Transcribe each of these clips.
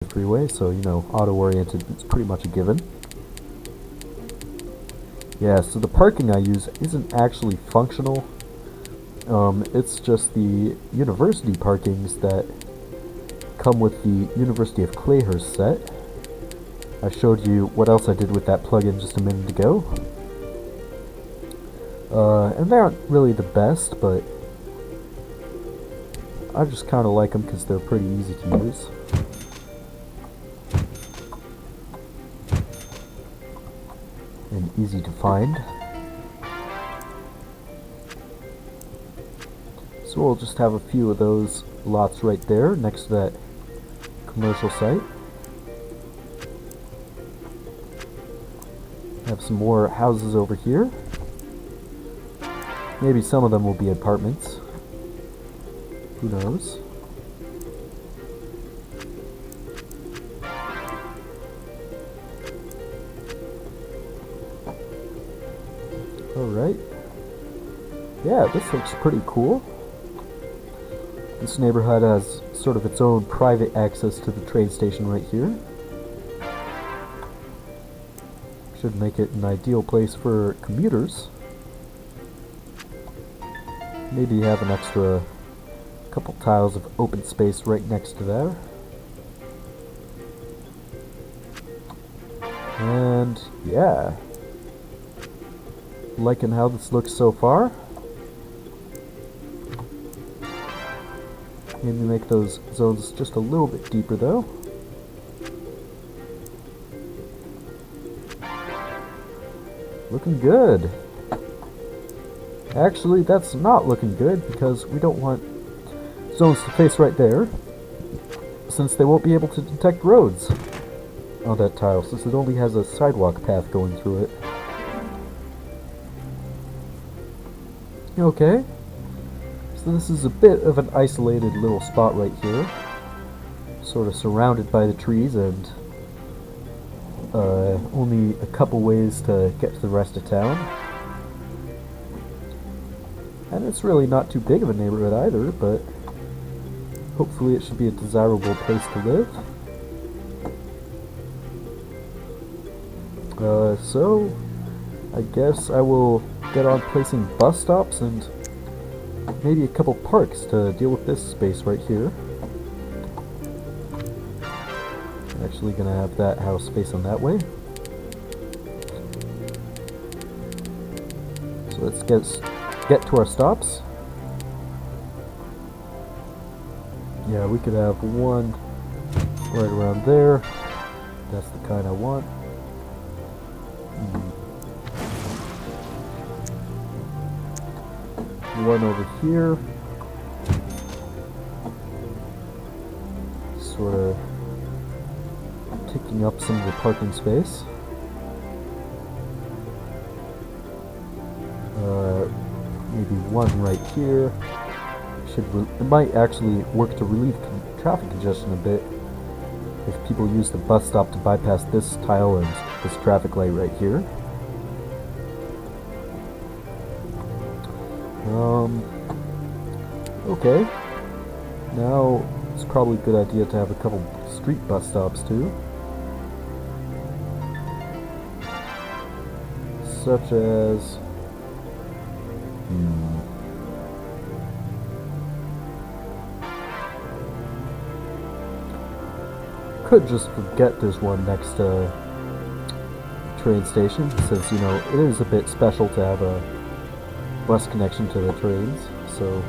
freeway, so you know, auto-oriented is pretty much a given. Yeah, so the parking I use isn't actually functional. It's just the university parkings that come with the University of Clayhurst set. I showed you what else I did with that plugin just a minute ago. And they aren't really the best, but I just kind of like them because they're pretty easy to use. And easy to find. So we'll just have a few of those lots right there next to that commercial site. Have some more houses over here. Maybe some of them will be apartments. Who knows? Alright. Yeah, this looks pretty cool. This neighborhood has sort of its own private access to the train station right here. Should make it an ideal place for commuters. Maybe have an extra couple tiles of open space right next to there. And yeah. Liking how this looks so far. Maybe make those zones just a little bit deeper though. Looking good. Actually, that's not looking good because we don't want zones to face right there, since they won't be able to detect roads on that tile, since it only has a sidewalk path going through it. Okay. So this is a bit of an isolated little spot right here, sort of surrounded by the trees and only a couple ways to get to the rest of town. And it's really not too big of a neighborhood either, but hopefully it should be a desirable place to live. So I guess I will get on placing bus stops and maybe a couple parks to deal with this space right here. I'm actually gonna have that house face on that way. So let's get to our stops. Yeah, we could have one right around there. That's the kind I want. One over here. Sort of taking up some of the parking space. Maybe one right here. It might actually work to relieve traffic congestion a bit if people use the bus stop to bypass this tile and this traffic light right here. Okay. Now it's probably a good idea to have a couple street bus stops too. Such as could just forget there's one next to the train station, since, you know, it is a bit special to have a bus connection to the trains, so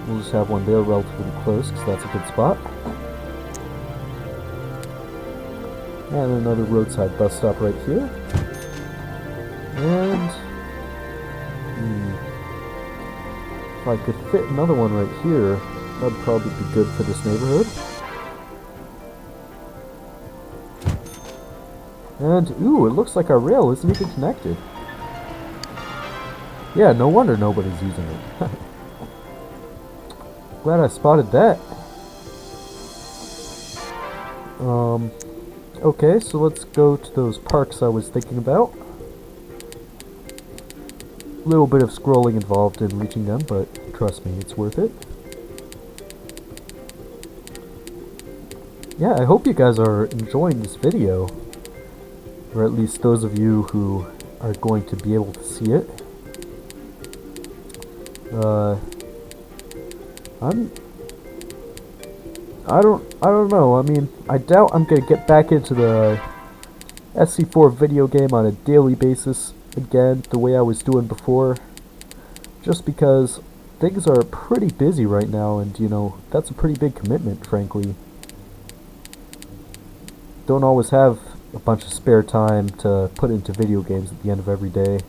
we'll just have one there relatively close, because that's a good spot. And another roadside bus stop right here. And if I could fit another one right here, that'd probably be good for this neighborhood. And, ooh, it looks like our rail isn't even connected. Yeah, no wonder nobody's using it. Glad I spotted that. Okay, so let's go to those parks I was thinking about. A little bit of scrolling involved in reaching them, but trust me, it's worth it. yeah, I hope you guys are enjoying this video, or at least those of you who are going to be able to see it. I'm I don't know. I mean, I doubt I'm gonna get back into the SC4 video game on a daily basis again, the way I was doing before. Just because things are pretty busy right now, and you know, that's a pretty big commitment, frankly. Don't always have a bunch of spare time to put into video games at the end of every day.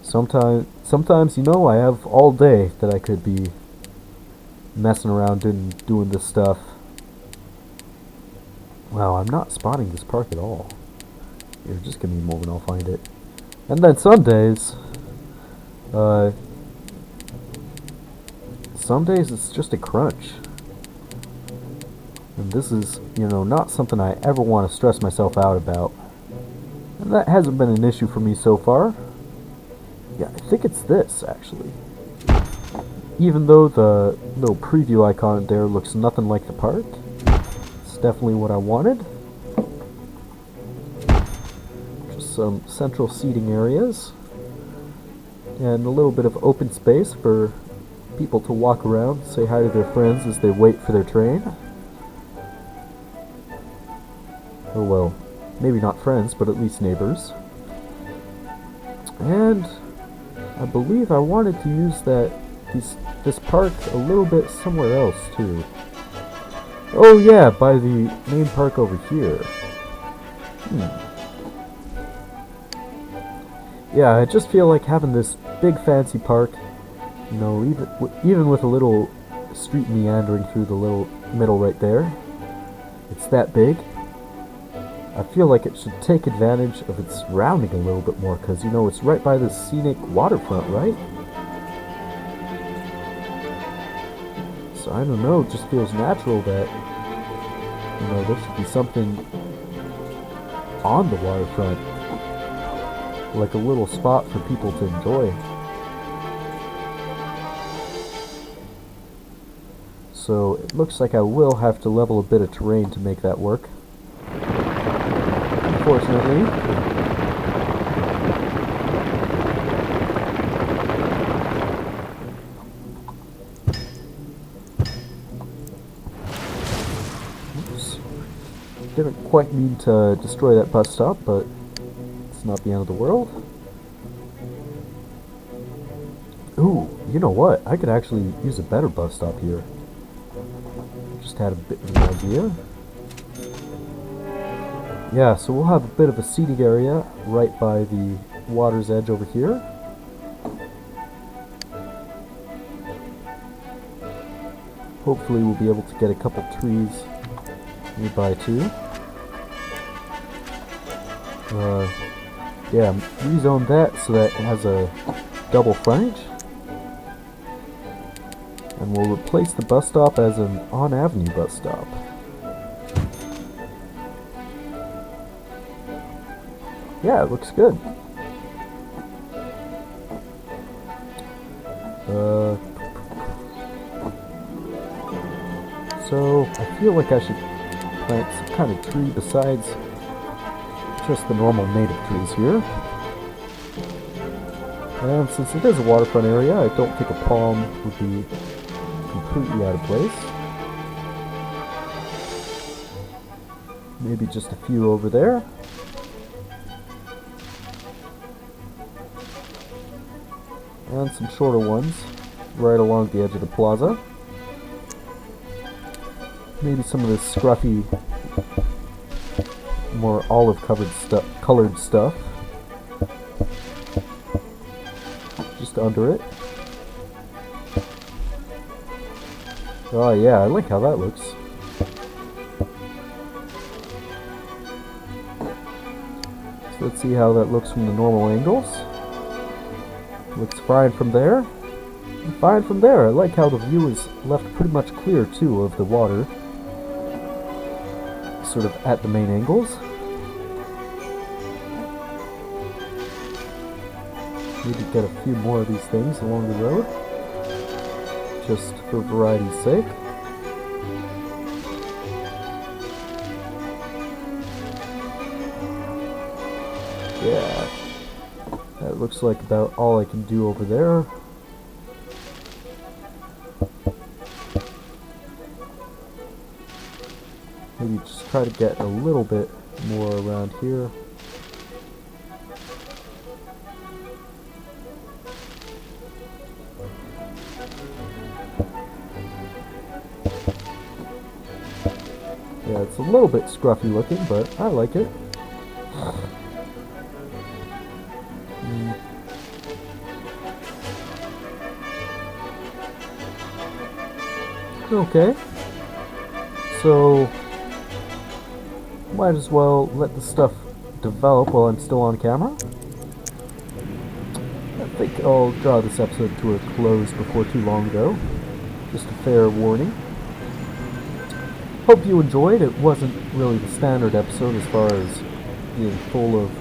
Sometimes, you know, I have all day that I could be messing around and doing this stuff. Wow, I'm not spotting this park at all. Here, just give me a moment, I'll find it. And then some days it's just a crunch. And this is, you know, not something I ever want to stress myself out about. And that hasn't been an issue for me so far. Yeah, I think it's this, actually. Even though the little preview icon there looks nothing like the park, it's definitely what I wanted. Just some central seating areas, and a little bit of open space for people to walk around, say hi to their friends as they wait for their train. Oh well, maybe not friends, but at least neighbors. And I believe I wanted to use this park a little bit somewhere else too. Oh yeah, by the main park over here. Yeah, I just feel like having this big fancy park, you know, even with a little street meandering through the little middle right there. It's that big. I feel like it should take advantage of its surrounding a little bit more, because, you know, it's right by the scenic waterfront, right? So I don't know, it just feels natural that, you know, there should be something on the waterfront, like a little spot for people to enjoy. So it looks like I will have to level a bit of terrain to make that work. Unfortunately. Oops. Didn't quite mean to destroy that bus stop, but it's not the end of the world. Ooh, you know what? I could actually use a better bus stop here. Just had a bit of an idea. Yeah, so we'll have a bit of a seating area right by the water's edge over here. Hopefully we'll be able to get a couple trees nearby too. Yeah, rezone that so that it has a double frontage. And we'll replace the bus stop as an on-avenue bus stop. Yeah, it looks good. So I feel like I should plant some kind of tree besides just the normal native trees here. And since it is a waterfront area, I don't think a palm would be completely out of place. Maybe just a few over there. And some shorter ones right along the edge of the plaza. Maybe some of this scruffy, more colored stuff just under it. Oh yeah, I like how that looks. So let's see how that looks from the normal angles. Looks fine from there. Fine from there. I like how the view is left pretty much clear too of the water, sort of at the main angles. Need to get a few more of these things along the road, just for variety's sake. Yeah, that looks like about all I can do over there. Maybe just try to get a little bit more around here. Yeah, it's a little bit scruffy looking, but I like it. Okay. So, might as well let the stuff develop while I'm still on camera. I think I'll draw this episode to a close before too long, though. Just a fair warning. Hope you enjoyed. It wasn't really the standard episode as far as being full of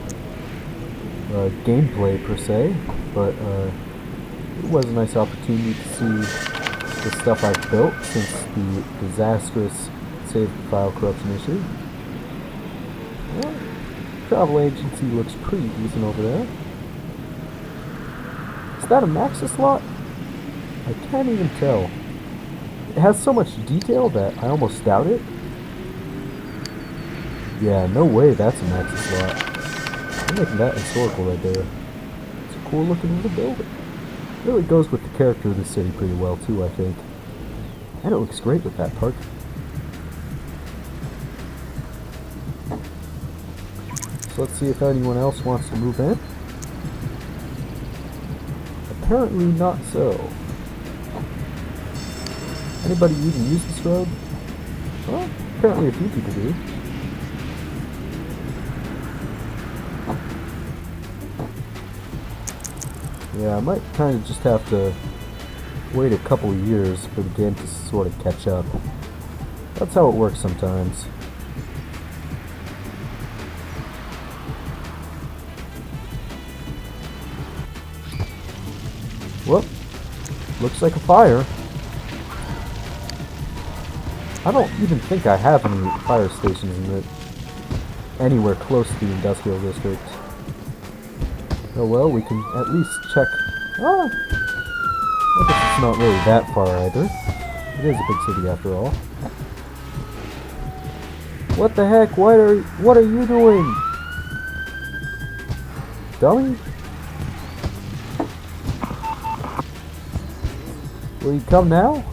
gameplay per se, but it was a nice opportunity to see the stuff I've built since the disastrous save file corruption issue. Well, travel agency looks pretty decent over there. Is that a Maxis lot? I can't even tell. It has so much detail that I almost doubt it. Yeah, no way that's a Maxis lot. I'm making that historical right there. It's a cool looking little building. Really goes with the character of the city pretty well too, I think. And it looks great with that park. So let's see if anyone else wants to move in. Apparently not so. Anybody even use this road? Well, apparently a few people do. Yeah, I might kind of just have to wait a couple of years for the game to sort of catch up. That's how it works sometimes. Whoop. Looks like a fire. I don't even think I have any fire stations in it anywhere close to the industrial district. Oh well, we can at least check. Ah! I guess it's not really that far either. It is a big city after all. What the heck? What are you doing? Dummy? Will you come now?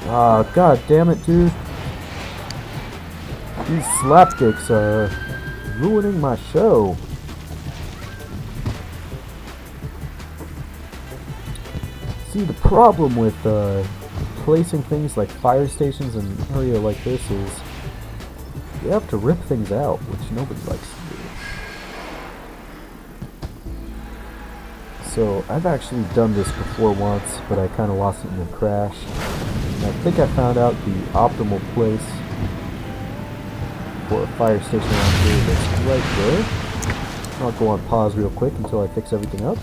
Ah, god damn it, dude. These slapdicks are ruining my show. See, the problem with placing things like fire stations in an area like this is you have to rip things out, which nobody likes to do. So, I've actually done this before once, but I kind of lost it in a crash. And I think I found out the optimal place for a fire station around here that's right there. I'll go on pause real quick until I fix everything up.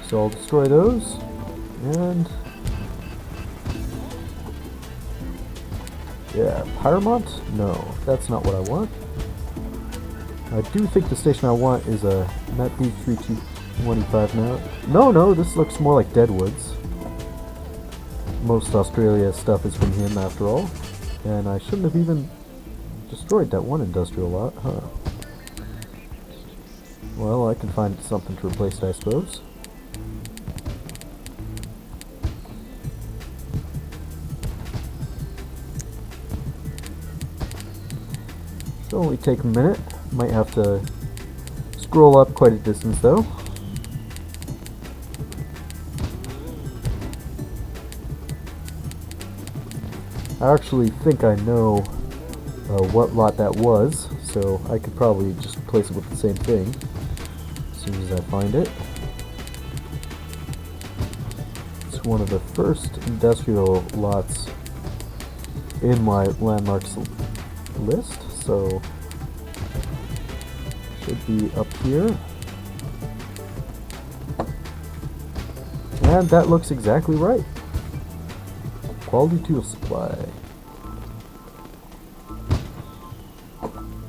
So I'll destroy those, and yeah, Pyramont? No, that's not what I want. I do think the station I want is a Met B3225 now. No, this looks more like Deadwoods. Most Australia stuff is from him after all. And I shouldn't have even destroyed that one industrial lot, huh? Well, I can find something to replace it, I suppose. It'll only take a minute. Might have to scroll up quite a distance though. I actually think I know what lot that was, so I could probably just replace it with the same thing as soon as I find it. It's one of the first industrial lots in my landmarks list, so should be up here. And that looks exactly right. Quality tool supply.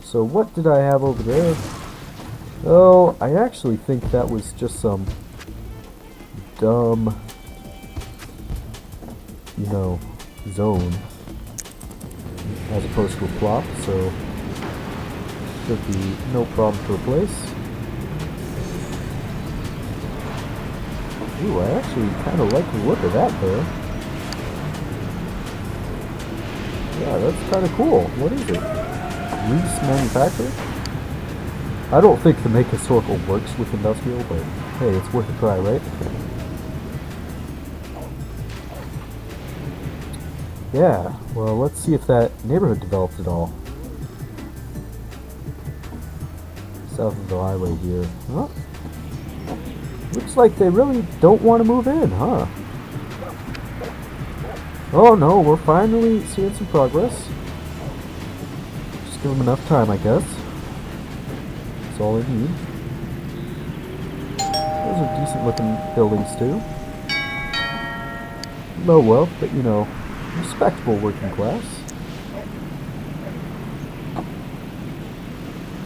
So what did I have over there? Oh, I actually think that was just some dumb, zone as opposed to a plot, so should be no problem to replace. Ooh, I actually kind of like the look of that there. Yeah, that's kind of cool. What is it? Reese manufacturer? I don't think the make historical works with industrial, but hey, it's worth a try, right? Yeah, well, let's see if that neighborhood develops at all. South of the highway here. Well, looks like they really don't want to move in, huh? Oh no, we're finally seeing some progress. Just give them enough time, I guess. That's all I need. Those are decent looking buildings too. Low wealth, but respectable working class.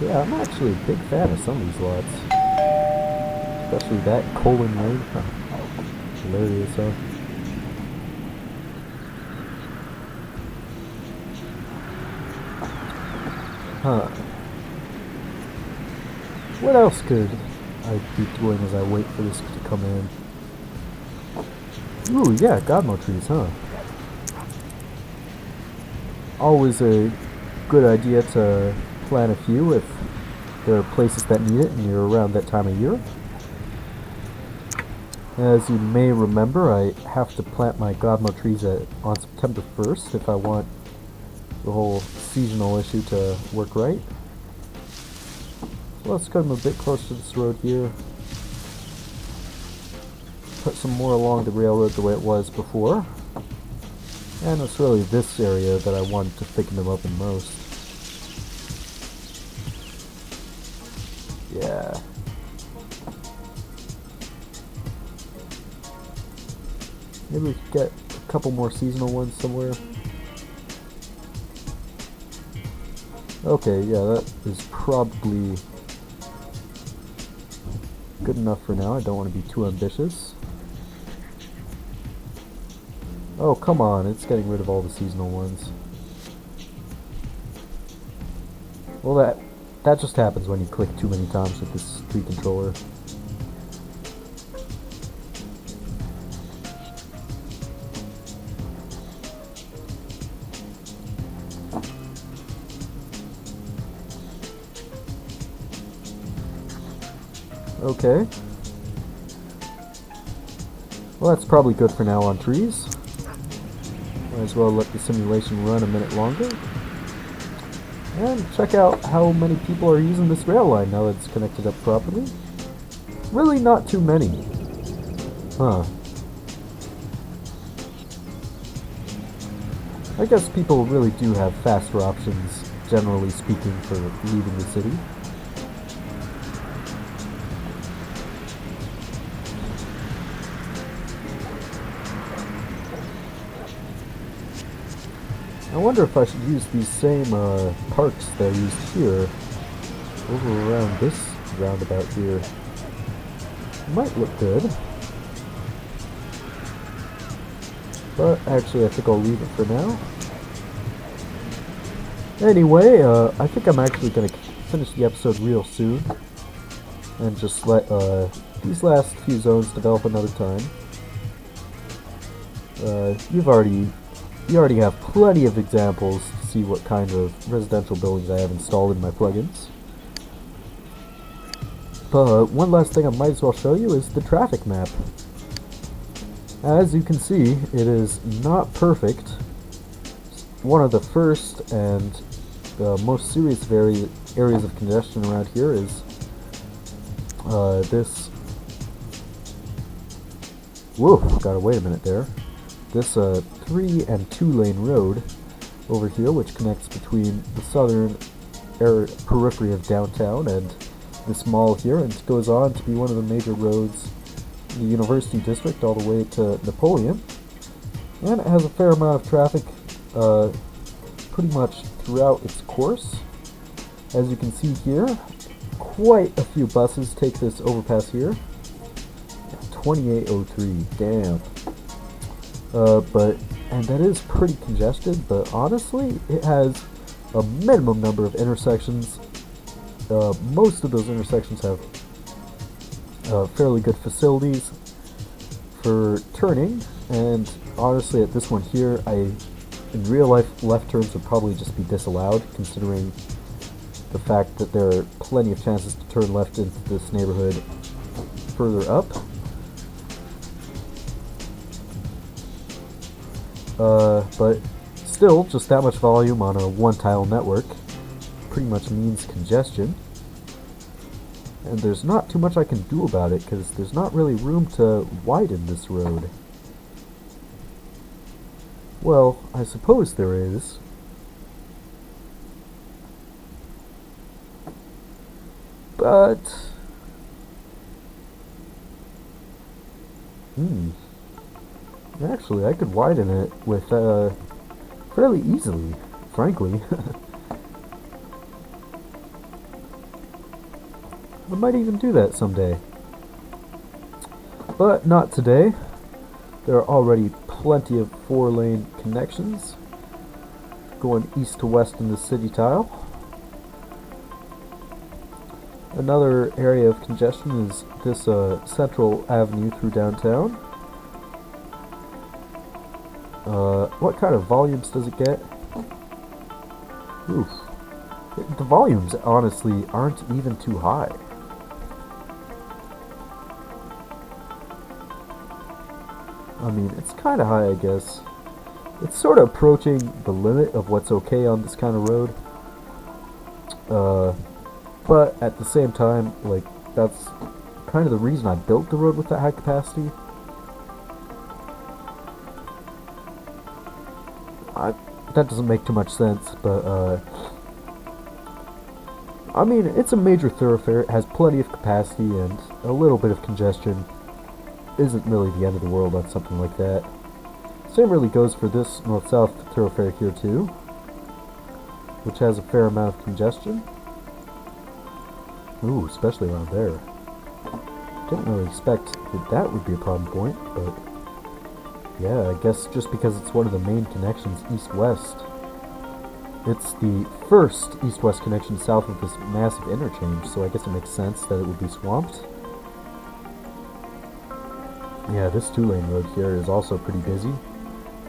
Yeah, I'm actually a big fan of some of these lots. Especially that Colon Lane. Huh. Hilarious, huh? Huh. What else could I be doing as I wait for this to come in? Ooh, yeah, Godmo trees, huh? Always a good idea to plant a few if there are places that need it and you're around that time of year. As you may remember, I have to plant my Godmo trees on September 1st if I want the whole seasonal issue to work right. So let's come a bit closer to this road here. Put some more along the railroad the way it was before. And it's really this area that I wanted to thicken them up in most. Yeah. Maybe we could get a couple more seasonal ones somewhere. Okay, yeah, that is probably good enough for now. I don't want to be too ambitious. Oh, come on, it's getting rid of all the seasonal ones. Well, that just happens when you click too many times with this tree controller. Okay. Well, that's probably good for now on trees. Might as well let the simulation run a minute longer. And check out how many people are using this rail line now that it's connected up properly. Really not too many. Huh. I guess people really do have faster options, generally speaking, for leaving the city. I wonder if I should use these same parks that I used here over around this roundabout here. Might look good. But actually I think I'll leave it for now. Anyway, I think I'm actually going to finish the episode real soon. And just let these last few zones develop another time. You already have plenty of examples to see what kind of residential buildings I have installed in my plugins. But one last thing I might as well show you is the traffic map. As you can see, it is not perfect. One of the first and the most serious areas of congestion around here is this. Whoa, gotta wait a minute there. This 3 and 2 lane road over here, which connects between the southern periphery of downtown and this mall here, and goes on to be one of the major roads the University District all the way to Napoleon, and it has a fair amount of traffic pretty much throughout its course. As you can see here, quite a few buses take this overpass here. 2803, damn. And that is pretty congested, but honestly, it has a minimum number of intersections. Most of those intersections have fairly good facilities for turning, and honestly, at this one here, in real life, left turns would probably just be disallowed, considering the fact that there are plenty of chances to turn left into this neighborhood further up. But still, just that much volume on a one-tile network pretty much means congestion. And there's not too much I can do about it, because there's not really room to widen this road. Well, I suppose there is. But... actually, I could widen it with, fairly easily, frankly. I might even do that someday. But not today. There are already plenty of 4-lane connections going east to west in the city tile. Another area of congestion is this central avenue through downtown. What kind of volumes does it get? Oof. The volumes, honestly, aren't even too high. I mean, it's kind of high, I guess. It's sort of approaching the limit of what's okay on this kind of road. But at the same time, like, that's kind of the reason I built the road with that high capacity. That doesn't make too much sense, but, I mean, it's a major thoroughfare. It has plenty of capacity, and a little bit of congestion isn't really the end of the world on something like that. Same really goes for this north-south thoroughfare here, too, which has a fair amount of congestion. Ooh, especially around there. Didn't really expect that would be a problem point, but yeah, I guess just because it's one of the main connections east-west. It's the first east-west connection south of this massive interchange, so I guess it makes sense that it would be swamped. Yeah, this 2-lane road here is also pretty busy,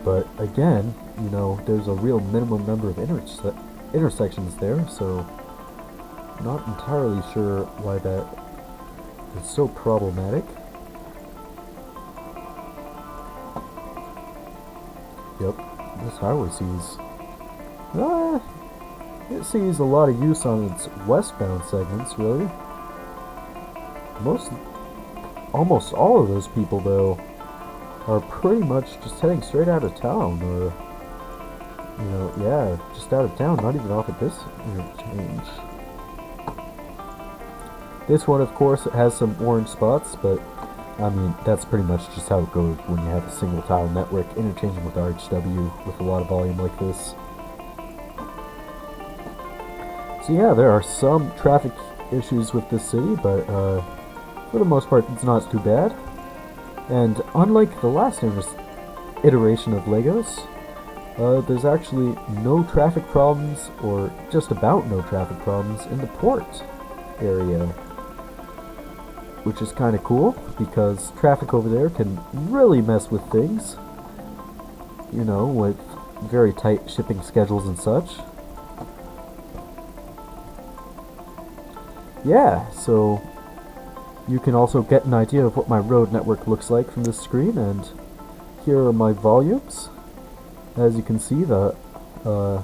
but again, you know, there's a real minimum number of intersections there, so not entirely sure why that is so problematic. Yep, this highway sees... it sees a lot of use on its westbound segments, really. Almost all of those people, though, are pretty much just heading straight out of town, or, you know, yeah, just out of town, not even off at this interchange. This one, of course, it has some orange spots, but, I mean, that's pretty much just how it goes when you have a single tile network interchanging with RHW with a lot of volume like this. So yeah, there are some traffic issues with this city, but for the most part it's not too bad. And unlike the last iteration of Lagos, there's actually no traffic problems, or just about no traffic problems, in the port area. Which is kind of cool, because traffic over there can really mess with things. You know, with very tight shipping schedules and such. Yeah, so you can also get an idea of what my road network looks like from this screen, and here are my volumes. As you can see, have a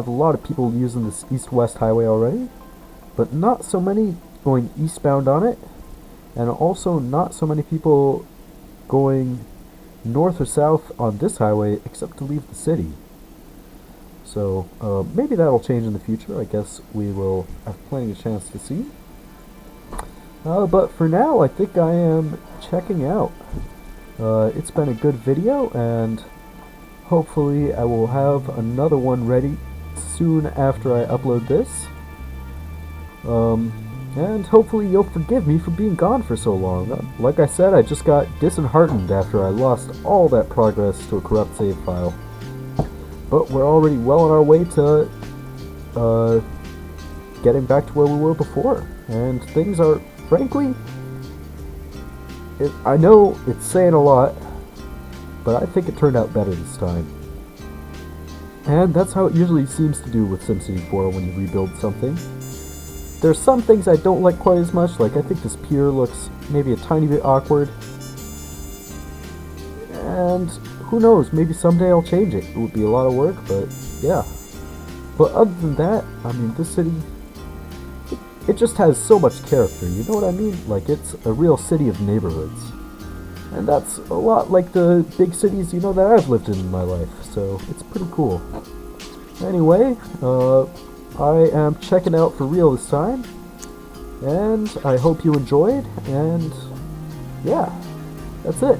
lot of people using this east-west highway already, but not so many going eastbound on it, and also not so many people going north or south on this highway except to leave the city. So maybe that'll change in the future. I guess we will have plenty of chance to see. But for now, I think I am checking out. It's been a good video, and hopefully I will have another one ready soon after I upload this. And hopefully you'll forgive me for being gone for so long. Like I said, I just got disheartened after I lost all that progress to a corrupt save file. But we're already well on our way to getting back to where we were before. And things are, frankly, I know it's saying a lot, but I think it turned out better this time. And that's how it usually seems to do with SimCity 4 when you rebuild something. There's some things I don't like quite as much, like I think this pier looks maybe a tiny bit awkward. And who knows, maybe someday I'll change it. It would be a lot of work, but yeah. But other than that, I mean, this city, it just has so much character, you know what I mean? Like, it's a real city of neighborhoods. And that's a lot like the big cities, you know, that I've lived in my life, so it's pretty cool. Anyway, I am checking out for real this time, and I hope you enjoyed, and yeah, that's it.